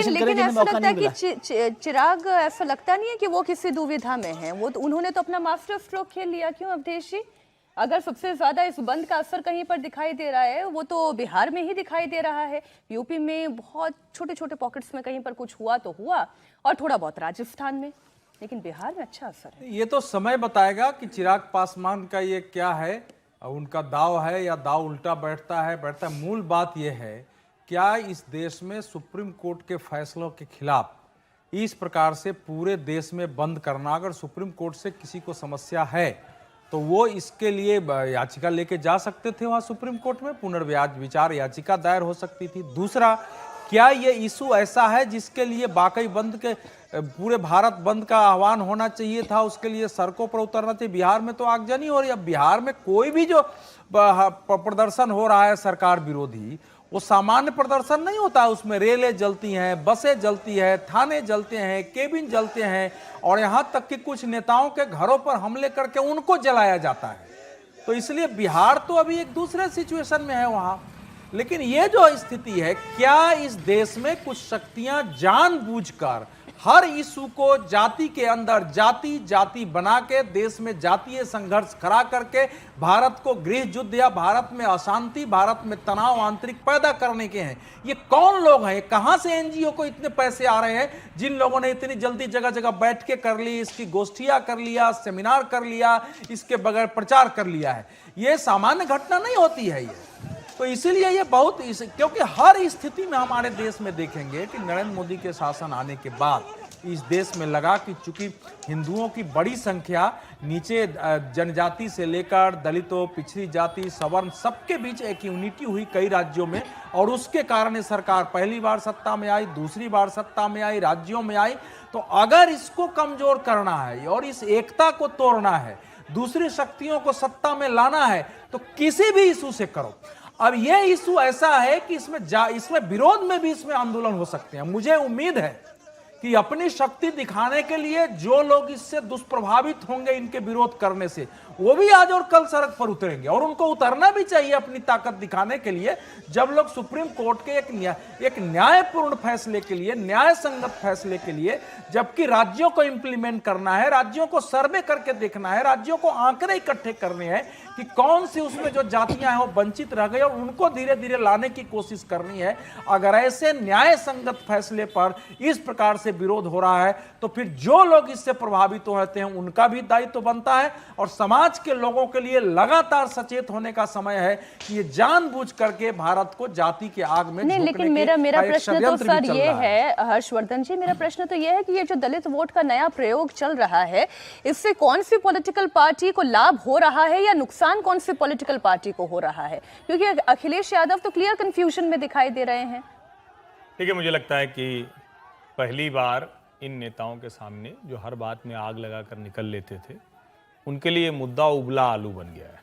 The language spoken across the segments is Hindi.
कैलकुलेशन करें जिन्हें मौका नहीं मिला। चिराग, ऐसा लगता नहीं है कि वो किसी दुविधा में है? वो तो उन्होंने तो अपना मास्टर स्ट्रोक खेल लिया। क्यों अवधेश जी? अगर सबसे ज्यादा इस बंद का असर कहीं पर दिखाई दे रहा है वो तो बिहार में ही दिखाई दे रहा है। यूपी में बहुत छोटे छोटे पॉकेट्स में कहीं पर कुछ हुआ तो हुआ, और थोड़ा बहुत राजस्थान में, लेकिन बिहार में अच्छा असर है। ये तो समय बताएगा कि चिराग पासवान का ये क्या है, उनका दाव है या दाव उल्टा बैठता है। मूल बात यह है, क्या इस देश में सुप्रीम कोर्ट के फैसलों के खिलाफ इस प्रकार से पूरे देश में बंद करना, अगर सुप्रीम कोर्ट से किसी को समस्या है तो वो इसके लिए याचिका लेके जा सकते थे वहां सुप्रीम कोर्ट में, पुनर्विचार याचिका दायर हो सकती थी। दूसरा, क्या ये इशू ऐसा है जिसके लिए वाकई बंद के पूरे भारत बंद का आह्वान होना चाहिए था, उसके लिए सड़कों पर उतरना चाहिए? बिहार में तो आगजनी हो रही है। अब बिहार में कोई भी जो प्रदर्शन हो रहा है सरकार विरोधी, वो सामान्य प्रदर्शन नहीं होता है। उसमें रेलें जलती हैं, बसें जलती है, थाने जलते हैं, केबिन जलते हैं, और यहां तक कि कुछ नेताओं के घरों पर हमले करके उनको जलाया जाता है। तो इसलिए बिहार तो अभी एक दूसरे सिचुएशन में है वहां। लेकिन ये जो स्थिति है, क्या इस देश में कुछ शक्तियां जानबूझकर हर इशू को जाति के अंदर जाति बना के देश में जातीय संघर्ष खड़ा करके भारत को गृह युद्ध या भारत में अशांति, भारत में तनाव आंतरिक पैदा करने के हैं? ये कौन लोग हैं? कहां से एनजीओ को इतने पैसे आ रहे हैं जिन लोगों ने इतनी जल्दी जगह जगह बैठ के कर ली, इसकी गोष्ठियां कर लिया, सेमिनार कर लिया, इसके बगैर प्रचार कर लिया है? ये सामान्य घटना नहीं होती है ये। तो इसीलिए ये बहुत क्योंकि हर स्थिति में हमारे देश में देखेंगे कि नरेंद्र मोदी के शासन आने के बाद इस देश में लगा कि चूंकि हिंदुओं की बड़ी संख्या नीचे जनजाति से लेकर दलितों, पिछड़ी जाति, सवर्ण, सबके बीच एक यूनिटी हुई कई राज्यों में, और उसके कारण ये सरकार पहली बार सत्ता में आई, दूसरी बार सत्ता में आई, राज्यों में आई। तो अगर इसको कमजोर करना है और इस एकता को तोड़ना है, दूसरी शक्तियों को सत्ता में लाना है, तो किसी भी इशू से करो। अब यह इशू ऐसा है कि इसमें विरोध में भी इसमें आंदोलन हो सकते हैं। मुझे उम्मीद है कि अपनी शक्ति दिखाने के लिए जो लोग इससे दुष्प्रभावित होंगे इनके विरोध करने से, वो भी आज और कल सड़क पर उतरेंगे, और उनको उतरना भी चाहिए अपनी ताकत दिखाने के लिए। जब लोग सुप्रीम कोर्ट के एक न्यायपूर्ण फैसले के लिए, न्याय संगत फैसले के लिए, जबकि राज्यों को इंप्लीमेंट करना है, राज्यों को सर्वे करके देखना है, राज्यों को आंकड़े इकट्ठे करने हैं कि कौन सी उसमें जो जातियां हैं वो वंचित रह गई, और उनको धीरे धीरे लाने की कोशिश करनी है। अगर ऐसे न्याय संगत फैसले पर इस प्रकार से विरोध हो रहा है तो फिर जो लोग इससे प्रभावित होते हैं उनका भी दायित्व बनता है, और समाज के लोगों के लिए लगातार सचेत होने का समय है कि ये जानबूझ करके भारत को जाति के आग में नहीं। लेकिन मेरा प्रश्न तो सर ये है, हर्षवर्धन जी, मेरा प्रश्न तो ये है कि ये जो दलित वोट का नया प्रयोग चल रहा है, इससे कौन सी पॉलिटिकल पार्टी को लाभ हो रहा है या नुकसान कौन सी पॉलिटिकल पार्टी को हो रहा है? क्योंकि अखिलेश यादव तो क्लियर कंफ्यूजन में दिखाई दे रहे हैं। ठीक है, मुझे लगता है कि पहली बार इन नेताओं के सामने जो हर बात में आग लगाकर निकल लेते थे, उनके लिए मुद्दा उबला आलू बन गया है।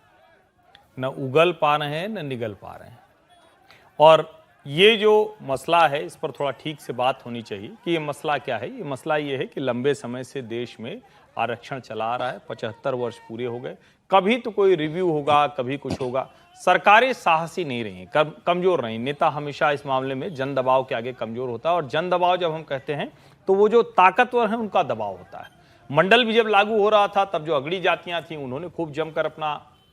न उगल पा रहे हैं न निगल पा रहे हैं। और ये जो मसला है, इस पर थोड़ा ठीक से बात होनी चाहिए कि ये मसला क्या है। ये मसला ये है कि लंबे समय से देश में आरक्षण चला आ रहा है, 75 वर्ष पूरे हो गए। कभी तो कोई रिव्यू होगा, कभी कुछ होगा। सरकारें साहसी नहीं रही, कमजोर रही। नेता हमेशा इस मामले में जन दबाव के आगे कमजोर होता है, और जन दबाव जब हम कहते हैं तो वो जो ताकतवर है उनका दबाव होता है। मंडल भी जब लागू हो रहा था तब जो अगड़ी जातियां थी उन्होंने खूब जमकर अपना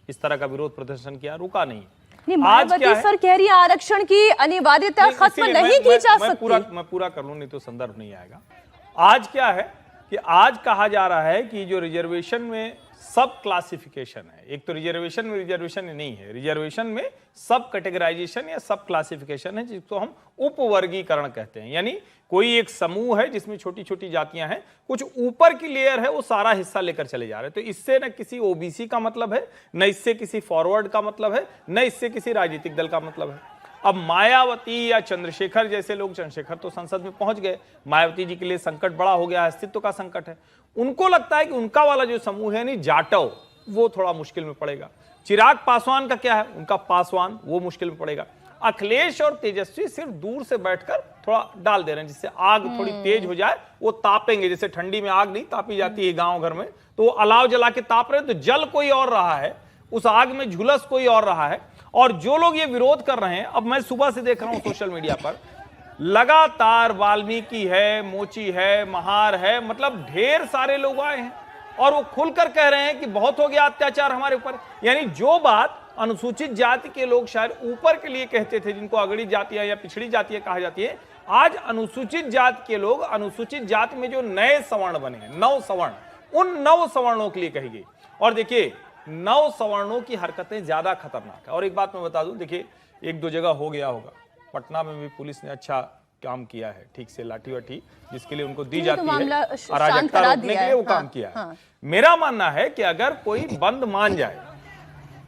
इस तरह का विरोध प्रदर्शन किया, रुका नहीं। मायावती सर कह रही है आरक्षण की अनिवार्यता खत्म नहीं की जा सकती। मैं पूरा कर लूं, नहीं तो संदर्भ नहीं आएगा। आज क्या है कि आज कहा जा रहा है कि जो रिजर्वेशन में सब क्लासिफिकेशन है, एक तो रिजर्वेशन में रिजर्वेशन नहीं है, रिजर्वेशन में सब कैटेगराइजेशन या सब क्लासिफिकेशन है, जिसको हम उपवर्गीकरण कहते हैं। यानी कोई एक समूह है जिसमें छोटी छोटी जातियां हैं, कुछ ऊपर की लेयर है, वो सारा हिस्सा लेकर चले जा रहे हैं। तो इससे न किसी ओबीसी का मतलब है, न इससे किसी फॉरवर्ड का मतलब है, न इससे किसी राजनीतिक दल का मतलब है। अब मायावती या चंद्रशेखर जैसे लोग, चंद्रशेखर तो संसद में पहुंच गए, मायावती जी के लिए संकट बड़ा हो गया, अस्तित्व का संकट है। उनको लगता है कि उनका वाला जो समूह है नहीं जाटव, वो थोड़ा मुश्किल में पड़ेगा। चिराग पासवान का क्या है, उनका पासवान, वो मुश्किल में पड़ेगा। अखिलेश और तेजस्वी सिर्फ दूर से बैठकर थोड़ा डाल दे रहे हैं, जिससे आग थोड़ी तेज हो जाए, वो तापेंगे। जैसे ठंडी में आग नहीं तापी जाती है गांव घर में, तो वो अलाव जला के ताप रहे हैं, तो जल कोई और रहा है, उस आग में झुलस कोई और रहा है। और जो लोग ये विरोध कर रहे हैं, अब मैं सुबह से देख रहा हूं सोशल मीडिया पर लगातार वाल्मीकि है, मोची है, महार है, मतलब ढेर सारे लोग आए हैं और वो खुलकर कह रहे हैं कि बहुत हो गया अत्याचार हमारे ऊपर। यानी जो बात अनुसूचित जाति के लोग शायद ऊपर के लिए कहते थे, जिनको अगड़ी जातियां या पिछड़ी जातियां कहा जाती है, आज अनुसूचित जाति के लोग, अनुसूचित जाति में जो नए सवर्ण बने हैं, नव सवर्ण, उन नव सवर्णों के लिए कही गई। और देखिए, नव सवर्णों की हरकतें ज्यादा खतरनाक है। और एक बात मैं बता दूं, देखिए एक दो जगह हो गया होगा, पटना में भी पुलिस ने अच्छा काम किया है, ठीक से लाठी वाठी जिसके लिए उनको दी जाती है, अराजकता रोकने के लिए वो काम किया है। मेरा मानना है कि अगर कोई बंद मान जाए,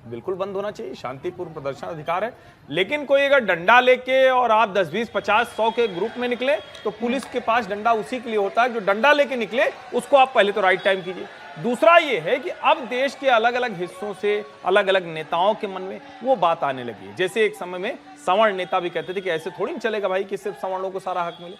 बिल्कुल बंद होना चाहिए, शांतिपूर्ण प्रदर्शन अधिकार है, लेकिन कोई अगर डंडा लेके और आप 10, 20, 50, 100 के ग्रुप में निकले तो पुलिस के पास डंडा उसी के लिए होता है जो डंडा लेके निकले, उसको आप पहले तो राइट टाइम कीजिए। दूसरा ये है कि अब देश के अलग अलग हिस्सों से अलग अलग नेताओं के मन में वो बात आने लगी है। जैसे एक समय में सवर्ण नेता भी कहते थे कि ऐसे थोड़ी चलेगा भाई कि सिर्फ सवर्णों को सारा हक मिले।